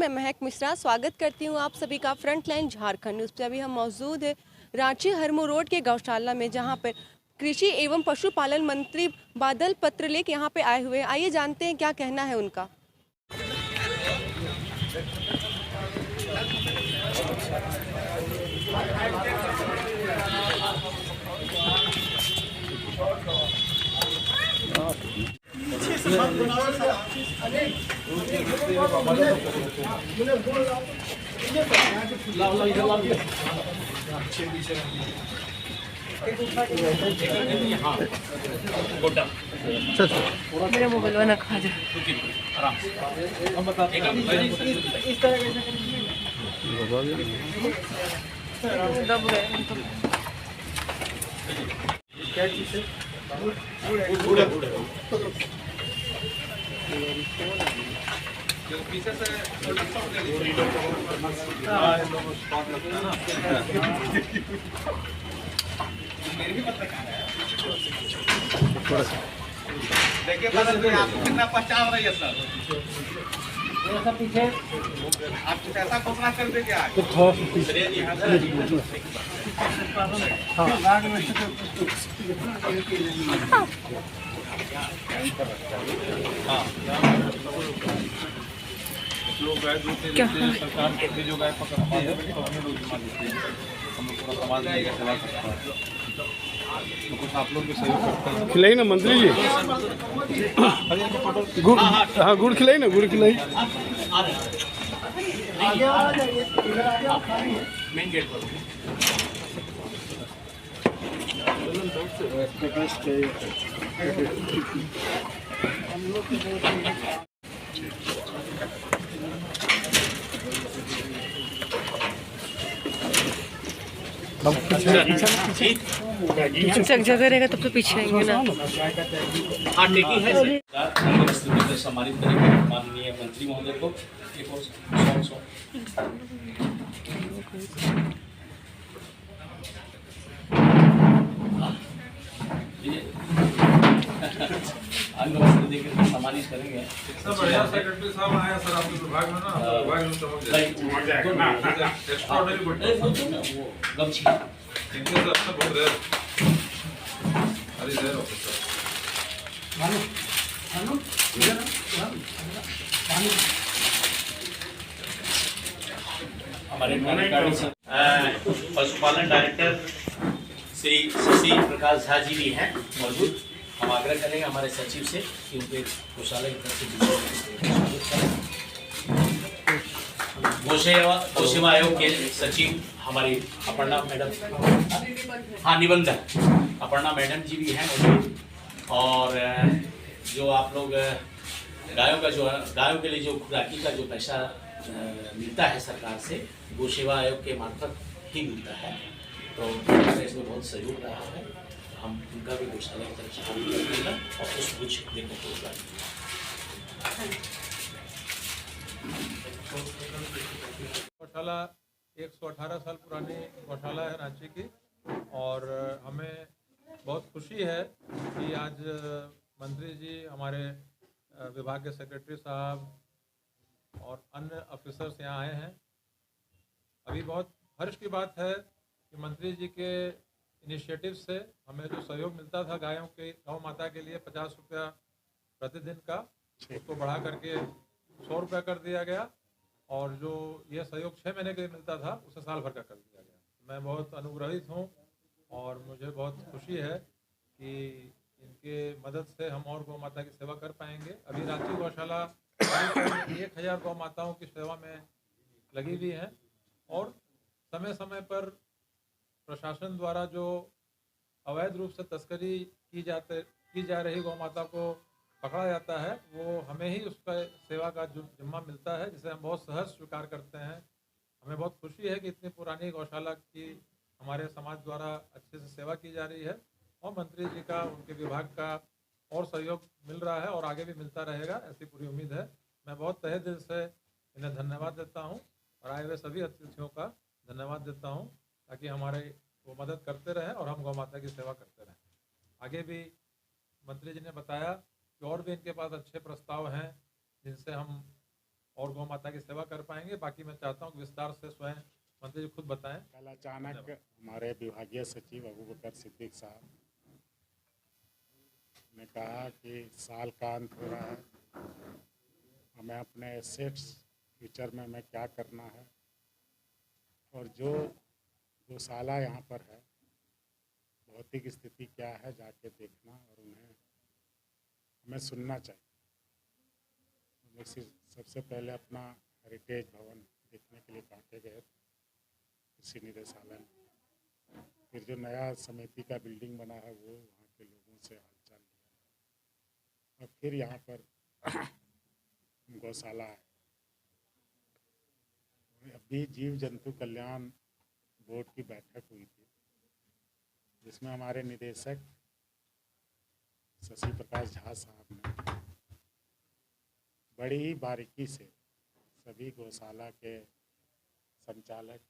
मैं महक मिश्रा स्वागत करती हूँ आप सभी का फ्रंटलाइन झारखंड न्यूज़ पे। अभी हम मौजूद है रांची हरमू रोड के गौशाला में, जहाँ पर कृषि एवं पशुपालन मंत्री बादल पत्रलेख यहाँ पे आए हुए हैं। आइए जानते हैं क्या कहना है उनका। मेरा मोबाइल ना खा जा। दब गए क्या चीज है? देखिए आपको कितना पहचान रही है सर। पीछे आप कुछ ऐसा घोषणा कर देंगे आज लोग गाय दूध सरकार के जो गाय पकड़ती है तो हमें लोग जमा देते हैं। हम लोग पूरा समाज नहीं चला सकता है, तो कुछ आप लोग भी सहयोग करते हैं। खिलाई ना मंत्री जी, गुड़, हाँ गुड़ खिलाई ना, गुड़ खिलाई। मेन गेट पर जब जगह रहेगा तब तो पीछे आएंगे ना। हाँ टेकी है सम्मानित करेंगे माननीय मंत्री महोदय को। एक और 100 देकर सम्मानित करेंगे। बढ़िया सेक्रेटरी साहब आए सर आपके विभाग में ना, विभाग में चमक जाएगा। एक्स्ट्राऑर्डिनरी वो गमछी इनके से अच्छा बहुत रेयर। अरे रेयर ऑफिसर हमारे पशुपालन डायरेक्टर श्री शशि प्रकाश झा जी भी हैं मौजूद। हम आग्रह करेंगे हमारे सचिव से कि उनके गौशाला की तरफ से गौ सेवा आयोग के सचिव हमारी अपर्णा मैडम, हाँ निबंधक अपर्णा मैडम जी भी हैं मौजूद। और जो आप लोग गायों के लिए जो खुराकी का जो पैसा मिलता है सरकार से, गौ सेवा आयोग के मार्फत ही मिलता है, तो इसमें बहुत सहयोग रहा है। हम उनका भी गौशाला की तरफ से करेगा और कुछ देखने को होगा। गौशाला 118 साल पुरानी गौशाला है रांची की, और हमें बहुत खुशी है कि आज मंत्री जी, हमारे विभाग के सेक्रेटरी साहब और अन्य ऑफिसर्स यहाँ आए हैं। अभी बहुत हर्ष की बात है कि मंत्री जी के इनिशिएटिव से हमें जो सहयोग मिलता था गौ माता के लिए 50 रुपया प्रतिदिन का, उसको बढ़ा करके 100 रुपया कर दिया गया, और जो ये सहयोग 6 महीने के लिए मिलता था उसे साल भर का कर दिया गया। मैं बहुत अनुग्रहित हूँ और मुझे बहुत खुशी है कि इनके मदद से हम और गौ माता की सेवा कर पाएंगे। अभी रांची गौशाला 1000 गौ माताओं की सेवा में लगी हुई है, और समय समय पर प्रशासन द्वारा जो अवैध रूप से तस्करी की जा रही गौ माता को पकड़ा जाता है, वो हमें ही उसका सेवा का जो जिम्मा मिलता है, जिसे हम बहुत सहर्ष स्वीकार करते हैं। हमें बहुत खुशी है कि इतनी पुरानी गौशाला की हमारे समाज द्वारा अच्छे से सेवा की जा रही है, और मंत्री जी का, उनके विभाग का और सहयोग मिल रहा है और आगे भी मिलता रहेगा, ऐसी पूरी उम्मीद है। मैं बहुत तहे दिल से इन्हें धन्यवाद देता हूँ और आए हुए सभी अतिथियों का धन्यवाद देता हूँ, ताकि हमारे वो मदद करते रहें और हम गौ माता की सेवा करते रहें। आगे भी मंत्री जी ने बताया कि और भी इनके पास अच्छे प्रस्ताव हैं, जिनसे हम और गौ माता की सेवा कर पाएंगे। बाकी मैं चाहता हूँ कि विस्तार से स्वयं मंत्री जी खुद बताएं। कल अचानक हमारे विभागीय सचिव अबू बकर सिद्दीक साहब ने कहा कि साल का अंत हो रहा है, हमें अपने एसेट्स फ्यूचर में हमें क्या करना है, और जो गौशाला यहाँ पर है भौतिक स्थिति क्या है जाके देखना और उन्हें हमें सुनना चाहिए। हम लोग सबसे पहले अपना हेरिटेज भवन देखने के लिए कांटे गए थे कृषि निदेशालय में, फिर जो नया समिति का बिल्डिंग बना है वो वहाँ के लोगों से हालचाल लिया, और फिर यहाँ पर गौशाला है। अभी जीव जंतु कल्याण बोर्ड की बैठक हुई थी जिसमें हमारे निदेशक शशि प्रकाश झा साहब ने बड़ी ही बारीकी से सभी गौशाला के संचालक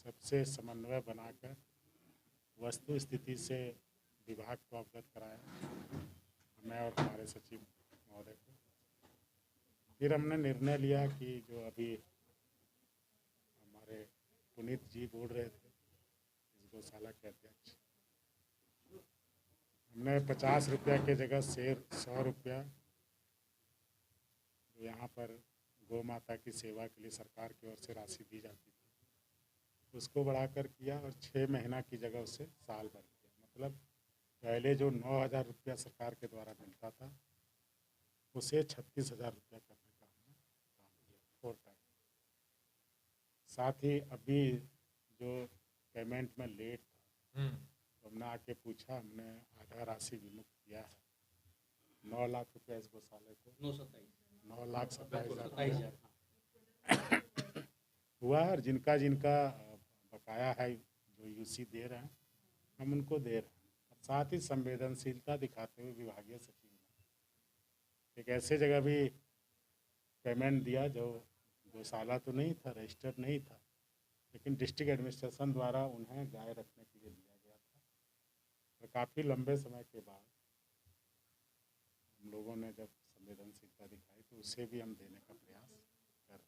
सबसे समन्वय बनाकर वस्तु स्थिति से विभाग को अवगत कराया, हमें और हमारे सचिव महोदय को। फिर हमने निर्णय लिया कि जो अभी हमारे पुनीत जी बोल रहे थे इस गौशाला के अध्यक्ष, हमने 50 रुपया के जगह शेर 100 रुपया जो यहाँ पर गौ माता की सेवा के लिए सरकार की ओर से राशि दी जाती थी उसको बढ़ाकर किया, और 6 महीना की जगह उसे साल भर किया। मतलब पहले जो 9,000 रुपया सरकार के द्वारा मिलता था उसे 36,000 रुपया करने का हमने काम किया 4 टाइम। साथ ही अभी जो पेमेंट में लेट था तो हमने आके पूछा, हमने आधा राशि विमुक्त किया है, 9 लाख रुपया इस गौशाले को 9,27,000 हुआ है, और जिनका जिनका बकाया है जो यूसी दे रहे हैं हम उनको दे रहे हैं। और साथ ही संवेदनशीलता दिखाते हुए विभागीय सचिव ने एक ऐसे जगह भी पेमेंट दिया जो गौशाला तो नहीं था, रजिस्टर्ड नहीं था, लेकिन डिस्ट्रिक्ट एडमिनिस्ट्रेशन द्वारा उन्हें गाय रखने के लिए दिया गया था। और काफ़ी लंबे समय के बाद हम लोगों ने जब संवेदनशीलता दिखाई तो उसे भी हम देने का प्रयास कर रहे हैं।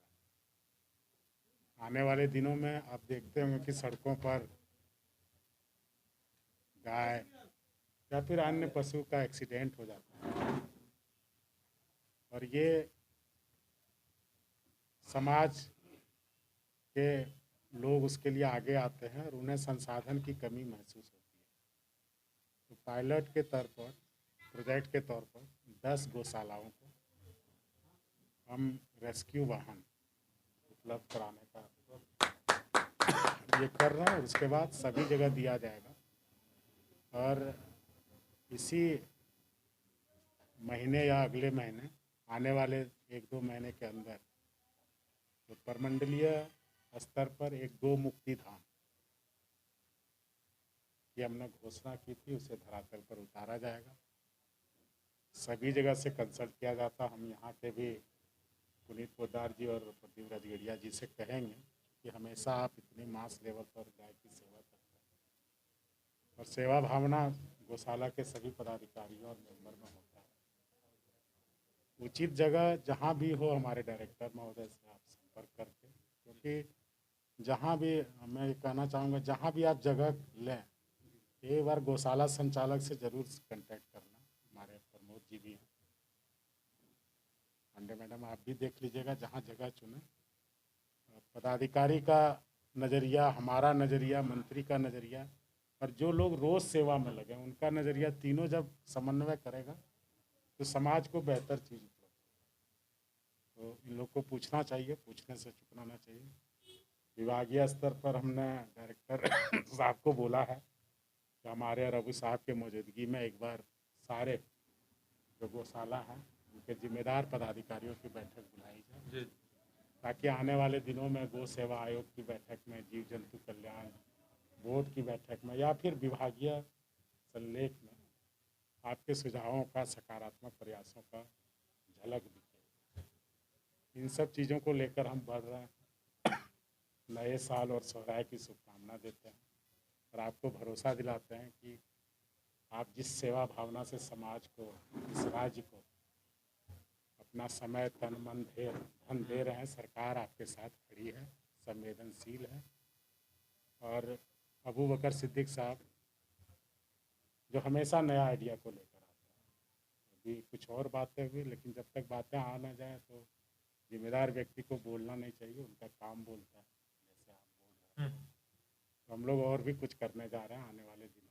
आने वाले दिनों में आप देखते होंगे कि सड़कों पर गाय या फिर अन्य पशु का एक्सीडेंट हो जाता है, और ये समाज के लोग उसके लिए आगे आते हैं और उन्हें संसाधन की कमी महसूस होती है। तो पायलट के तौर पर, प्रोजेक्ट के तौर पर 10 गौशालाओं को हम रेस्क्यू वाहन उपलब्ध कराने का ये कर रहे हैं, और उसके बाद सभी जगह दिया जाएगा। और इसी महीने या अगले महीने आने वाले 1-2 महीने के अंदर तो परमंडलीय स्तर पर एक गौ मुक्ति धाम की हमने घोषणा की थी, उसे धरातल पर उतारा जाएगा। सभी जगह से कंसल्ट किया जाता। हम यहाँ के भी पुनीत पोद्दार जी और प्रदीप राजगढ़िया जी से कहेंगे कि हमेशा आप इतनी मास लेवल पर गाय की सेवा करते हैं, और सेवा भावना गौशाला के सभी पदाधिकारियों और मेंबर में होता है। उचित जगह जहाँ भी हो हमारे डायरेक्टर महोदय से आप संपर्क करके, क्योंकि जहाँ भी मैं कहना चाहूँगा जहाँ भी आप जगह लें एक बार गौशाला संचालक से ज़रूर कांटेक्ट करना। हमारे प्रमोद जी भी हैं, पांडे मैडम आप भी देख लीजिएगा जहाँ जगह चुने। पदाधिकारी का नज़रिया, हमारा नज़रिया, मंत्री का नज़रिया, और जो लोग रोज़ सेवा में लगे उनका नज़रिया, तीनों जब समन्वय करेगा तो समाज को बेहतर चीज़ उपलब्ध। तो इन लोग को पूछना चाहिए, पूछने से चुकना ना चाहिए। विभागीय स्तर पर हमने डायरेक्टर साहब को बोला है कि हमारे और अबू साहब के मौजूदगी में एक बार सारे जो गौशाला हैं उनके जिम्मेदार पदाधिकारियों की बैठक बुलाई जाए, ताकि आने वाले दिनों में गौ सेवा आयोग की बैठक में, जीव जंतु कल्याण बोर्ड की बैठक में, या फिर विभागीय संलेख में आपके सुझावों का, सकारात्मक प्रयासों का झलक दिखे। इन सब चीज़ों को लेकर हम बढ़ रहे हैं। नए साल और सोहराय की शुभकामना देते हैं और आपको भरोसा दिलाते हैं कि आप जिस सेवा भावना से समाज को, इस राज्य को अपनी अपना समय तन मन धन दे रहे हैं। सरकार आपके साथ खड़ी है, संवेदनशील है। और अबू बकर सिद्दीक साहब जो हमेशा नया आइडिया को लेकर आते हैं। अभी कुछ और बातें हुई, लेकिन जब तक बातें आ ना जाए तो जिम्मेदार व्यक्ति को बोलना नहीं चाहिए, उनका काम बोलता है, जैसे आप बोल रहे हैं। तो हम लोग और भी कुछ करने जा रहे हैं आने वाले दिनों में।